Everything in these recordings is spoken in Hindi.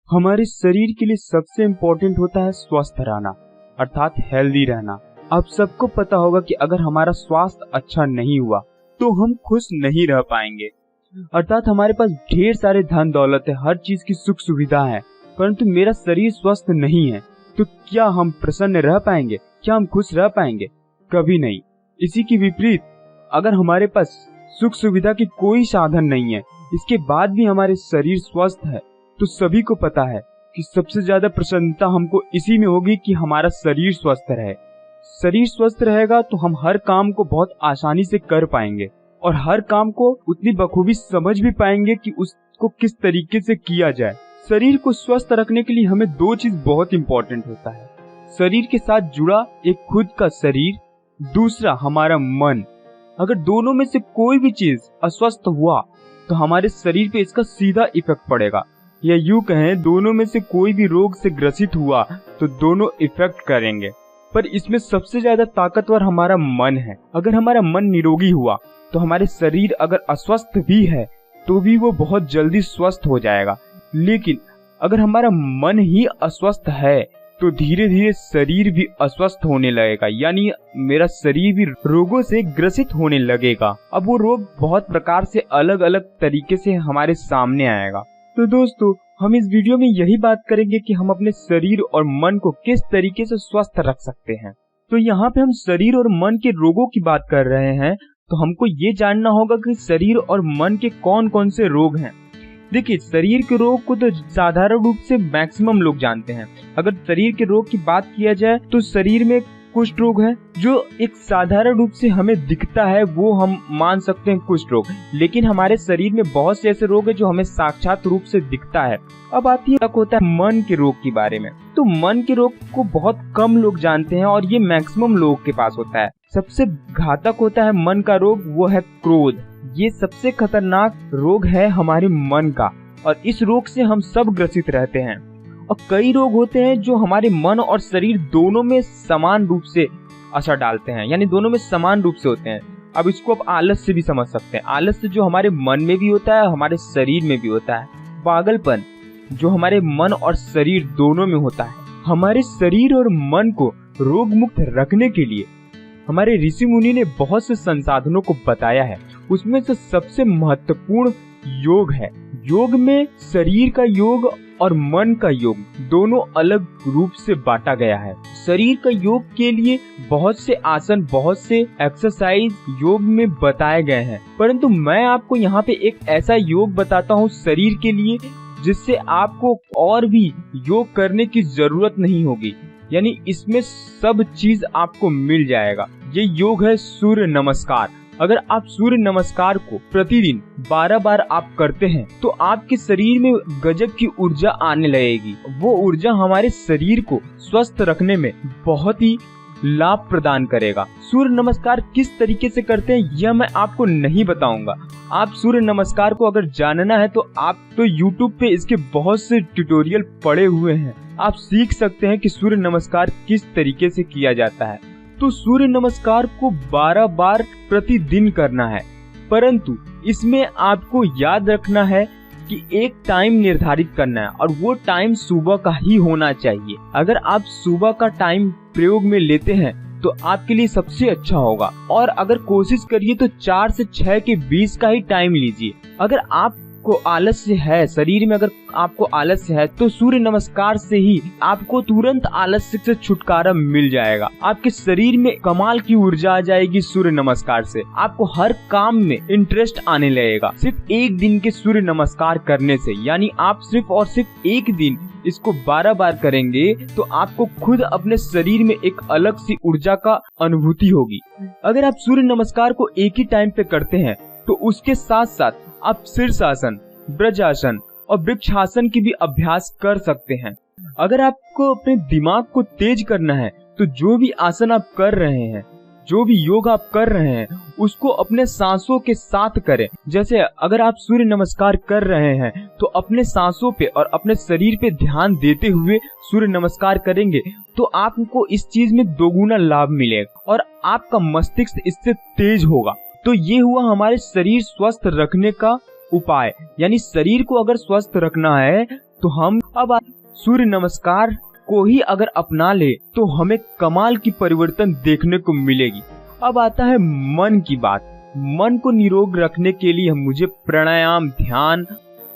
हमारे शरीर के लिए सबसे इम्पोर्टेंट होता है स्वस्थ रहना, अर्थात हेल्दी रहना। आप सबको पता होगा कि अगर हमारा स्वास्थ्य अच्छा नहीं हुआ तो हम खुश नहीं रह पाएंगे। अर्थात हमारे पास ढेर सारे धन दौलत है, हर चीज की सुख सुविधा है, परंतु मेरा शरीर स्वस्थ नहीं है तो क्या हम प्रसन्न रह पाएंगे? क्या हम खुश रह पाएंगे? कभी नहीं। इसी के विपरीत, अगर हमारे पास सुख सुविधा की कोई साधन नहीं है, इसके बाद भी हमारे शरीर स्वस्थ है, तो सभी को पता है कि सबसे ज्यादा प्रसन्नता हमको इसी में होगी कि हमारा शरीर स्वस्थ रहे। शरीर स्वस्थ रहेगा तो हम हर काम को बहुत आसानी से कर पाएंगे और हर काम को उतनी बखूबी समझ भी पाएंगे कि उसको किस तरीके से किया जाए। शरीर को स्वस्थ रखने के लिए हमें दो चीज बहुत इंपॉर्टेंट होता है। शरीर के साथ जुड़ा एक खुद का शरीर, दूसरा हमारा मन। अगर दोनों में से कोई भी चीज अस्वस्थ हुआ तो हमारे शरीर पे इसका सीधा इफेक्ट पड़ेगा, या यूं कहें दोनों में से कोई भी रोग से ग्रसित हुआ तो दोनों इफेक्ट करेंगे। पर इसमें सबसे ज्यादा ताकतवर हमारा मन है। अगर हमारा मन निरोगी हुआ तो हमारे शरीर अगर अस्वस्थ भी है तो भी वो बहुत जल्दी स्वस्थ हो जाएगा। लेकिन अगर हमारा मन ही अस्वस्थ है तो धीरे धीरे शरीर भी अस्वस्थ होने लगेगा, यानी मेरा शरीर भी रोगों से ग्रसित होने लगेगा। अब वो रोग बहुत प्रकार से अलग अलग तरीके से हमारे सामने आएगा। तो दोस्तों, हम इस वीडियो में यही बात करेंगे कि हम अपने शरीर और मन को किस तरीके से स्वस्थ रख सकते हैं। तो यहाँ पे हम शरीर और मन के रोगों की बात कर रहे हैं, तो हमको ये जानना होगा कि शरीर और मन के कौन कौन से रोग हैं। देखिए, शरीर के रोग को तो साधारण रूप से मैक्सिमम लोग जानते हैं। अगर शरीर के रोग की बात किया जाए तो शरीर में कुष्ठ रोग है, जो एक साधारण रूप से हमें दिखता है, वो हम मान सकते हैं कुष्ठ रोग। लेकिन हमारे शरीर में बहुत से ऐसे रोग है जो हमें साक्षात रूप से दिखता है। अब आती है होता है मन के रोग के बारे में। तो मन के रोग को बहुत कम लोग जानते हैं और ये मैक्सिमम लोग के पास होता है। सबसे घातक होता है मन का रोग, वो है क्रोध। ये सबसे खतरनाक रोग है हमारे मन का, और इस रोग से हम सब ग्रसित रहते हैं। और कई रोग होते हैं जो हमारे मन और शरीर दोनों में समान रूप से असर डालते हैं, यानी दोनों में समान रूप से होते हैं। अब इसको आप आलस से भी समझ सकते हैं। आलस जो हमारे मन में भी होता है, हमारे शरीर में भी होता है। पागलपन जो हमारे मन और शरीर दोनों में होता है। हमारे शरीर और मन को रोग मुक्त रखने के लिए हमारे ऋषि मुनि ने बहुत से संसाधनों को बताया है। उसमें से सबसे महत्वपूर्ण योग है। योग में शरीर का योग और मन का योग दोनों अलग रूप से बांटा गया है। शरीर का योग के लिए बहुत से आसन, बहुत से एक्सरसाइज योग में बताए गए हैं, परंतु मैं आपको यहाँ पे एक ऐसा योग बताता हूँ शरीर के लिए जिससे आपको और भी योग करने की जरूरत नहीं होगी, यानी इसमें सब चीज आपको मिल जाएगा। ये योग है सूर्य नमस्कार। अगर आप सूर्य नमस्कार को प्रतिदिन 12 बार आप करते हैं तो आपके शरीर में गजब की ऊर्जा आने लगेगी। वो ऊर्जा हमारे शरीर को स्वस्थ रखने में बहुत ही लाभ प्रदान करेगा। सूर्य नमस्कार किस तरीके से करते हैं यह मैं आपको नहीं बताऊंगा। आप सूर्य नमस्कार को अगर जानना है तो आप तो YouTube पे इसके बहुत से ट्यूटोरियल पड़े हुए हैं, आप सीख सकते हैं कि सूर्य नमस्कार किस तरीके से किया जाता है। तो सूर्य नमस्कार को 12 बार प्रतिदिन करना है, परंतु इसमें आपको याद रखना है कि एक टाइम निर्धारित करना है और वो टाइम सुबह का ही होना चाहिए। अगर आप सुबह का टाइम प्रयोग में लेते हैं तो आपके लिए सबसे अच्छा होगा, और अगर कोशिश करिए तो 4 से 6 के बीच का ही टाइम लीजिए। अगर आपको आलस्य है, शरीर में अगर आपको आलस्य है तो सूर्य नमस्कार से ही आपको तुरंत आलस्य से छुटकारा मिल जाएगा। आपके शरीर में कमाल की ऊर्जा आ जाएगी सूर्य नमस्कार से। आपको हर काम में इंटरेस्ट आने लगेगा सिर्फ एक दिन के सूर्य नमस्कार करने से। यानी आप सिर्फ और सिर्फ एक दिन इसको 12 बार करेंगे तो आपको खुद अपने शरीर में एक अलग सी ऊर्जा का अनुभूति होगी। अगर आप सूर्य नमस्कार को एक ही टाइम पे करते हैं तो उसके साथ साथ आप शीर्षासन, ब्रजासन और वृक्षासन की भी अभ्यास कर सकते हैं। अगर आपको अपने दिमाग को तेज करना है तो जो भी आसन आप कर रहे हैं, जो भी योग आप कर रहे हैं, उसको अपने सांसों के साथ करें। जैसे अगर आप सूर्य नमस्कार कर रहे हैं तो अपने सांसों पे और अपने शरीर पे ध्यान देते हुए सूर्य नमस्कार करेंगे तो आपको इस चीज में दोगुना लाभ मिलेगा और आपका मस्तिष्क इससे तेज होगा। तो ये हुआ हमारे शरीर स्वस्थ रखने का उपाय। यानी शरीर को अगर स्वस्थ रखना है तो हम अब सूर्य नमस्कार को ही अगर अपना ले तो हमें कमाल की परिवर्तन देखने को मिलेगी। अब आता है मन की बात। मन को निरोग रखने के लिए मुझे प्राणायाम, ध्यान,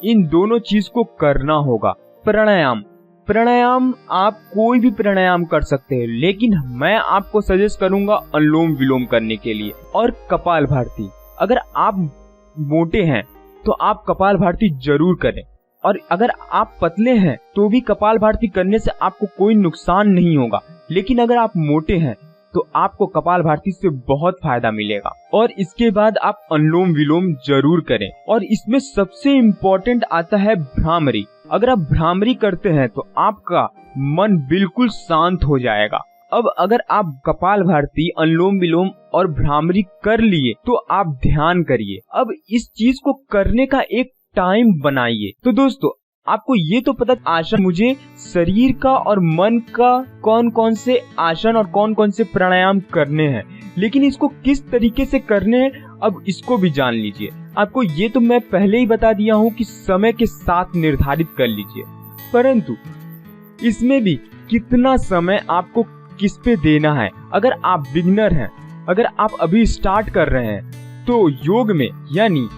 इन दोनों चीज को करना होगा। प्राणायाम आप कोई भी प्राणायाम कर सकते हैं, लेकिन मैं आपको सजेस्ट करूंगा अनुलोम विलोम करने के लिए और कपालभाति। अगर आप मोटे हैं तो आप कपालभाति जरूर करें, और अगर आप पतले हैं तो भी कपालभाति करने से आपको कोई नुकसान नहीं होगा। लेकिन अगर आप मोटे हैं तो आपको कपालभाति से बहुत फायदा मिलेगा। और इसके बाद आप अनुलोम विलोम जरूर करें। और इसमें सबसे इम्पोर्टेंट आता है भ्रामरी। अगर आप भ्रामरी करते हैं तो आपका मन बिल्कुल शांत हो जाएगा। अब अगर आप कपालभाति, अनुलोम विलोम और भ्रामरी कर लिए तो आप ध्यान करिए। अब इस चीज को करने का एक टाइम बनाइए। तो दोस्तों, आपको ये तो पता आसन मुझे शरीर का और मन का कौन कौन से आसन और कौन कौन से प्राणायाम करने हैं, लेकिन इसको किस तरीके से करने हैं अब इसको भी जान लीजिए। आपको ये तो मैं पहले ही बता दिया हूँ कि समय के साथ निर्धारित कर लीजिए, परंतु इसमें भी कितना समय आपको किस पे देना है। अगर आप बिगिनर हैं, अगर आप अभी स्टार्ट कर रहे हैं, तो योग में यानी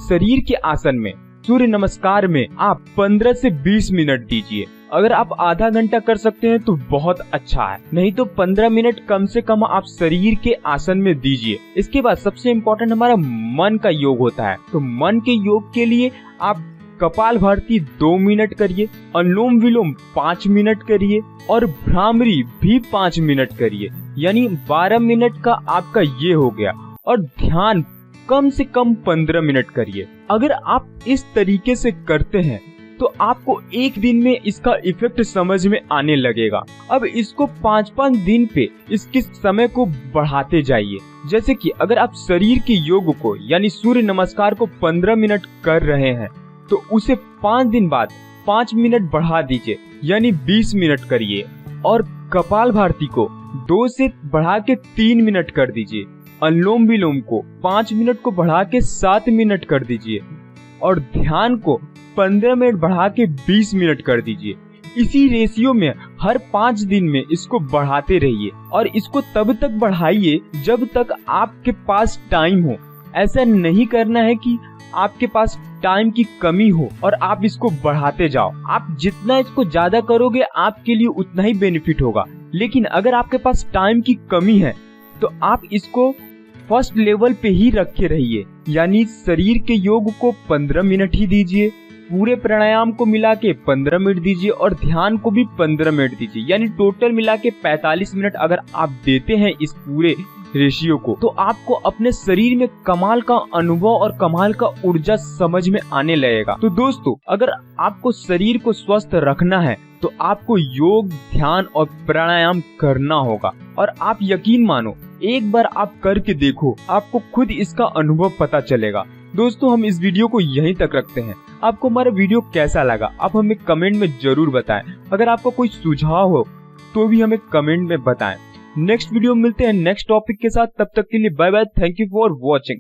शरीर के आसन में, सूर्य नमस्कार में आप 15 से 20 मिनट दीजिए। अगर आप आधा घंटा कर सकते हैं तो बहुत अच्छा है, नहीं तो 15 मिनट कम से कम आप शरीर के आसन में दीजिए। इसके बाद सबसे इम्पोर्टेंट हमारा मन का योग होता है। तो मन के योग के लिए आप कपालभाति 2 मिनट करिए, अनुलोम विलोम 5 मिनट करिए और भ्रामरी भी 5 मिनट करिए, यानी 12 मिनट का आपका ये हो गया। और ध्यान कम से कम 15 मिनट करिए। अगर आप इस तरीके से करते हैं तो आपको एक दिन में इसका इफेक्ट समझ में आने लगेगा। अब इसको 5-5 दिन पे इसके समय को बढ़ाते जाइए। जैसे कि अगर आप शरीर के योग को यानी सूर्य नमस्कार को 15 मिनट कर रहे हैं तो उसे 5 दिन बाद 5 मिनट बढ़ा दीजिए, यानी 20 मिनट करिए। और कपालभाति को 2 से बढ़ा के 3 मिनट कर दीजिए। अनुलोम विलोम को 5 मिनट को बढ़ा के 7 मिनट कर दीजिए और ध्यान को 15 मिनट बढ़ा के 20 मिनट कर दीजिए। इसी रेशियो में हर 5 दिन में इसको बढ़ाते रहिए और इसको तब तक बढ़ाइए जब तक आपके पास टाइम हो। ऐसा नहीं करना है कि आपके पास टाइम की कमी हो और आप इसको बढ़ाते जाओ। आप जितना इसको ज्यादा करोगे आपके लिए उतना ही बेनिफिट होगा। लेकिन अगर आपके पास टाइम की कमी है तो आप इसको फर्स्ट लेवल पे ही रखे रहिए, यानी शरीर के योग को 15 मिनट ही दीजिए, पूरे प्राणायाम को मिला के 15 मिनट दीजिए और ध्यान को भी 15 मिनट दीजिए, यानी टोटल मिला के 45 मिनट अगर आप देते हैं इस पूरे रेशियो को, तो आपको अपने शरीर में कमाल का अनुभव और कमाल का ऊर्जा समझ में आने लगेगा। तो दोस्तों, अगर आपको शरीर को स्वस्थ रखना है तो आपको योग, ध्यान और प्राणायाम करना होगा। और आप यकीन मानो, एक बार आप करके देखो, आपको खुद इसका अनुभव पता चलेगा। दोस्तों, हम इस वीडियो को यहीं तक रखते हैं। आपको हमारा वीडियो कैसा लगा आप हमें कमेंट में जरूर बताएं। अगर आपको कोई सुझाव हो तो भी हमें कमेंट में बताएं। नेक्स्ट वीडियो में मिलते हैं नेक्स्ट टॉपिक के साथ। तब तक के लिए bye bye. Thank you for watching.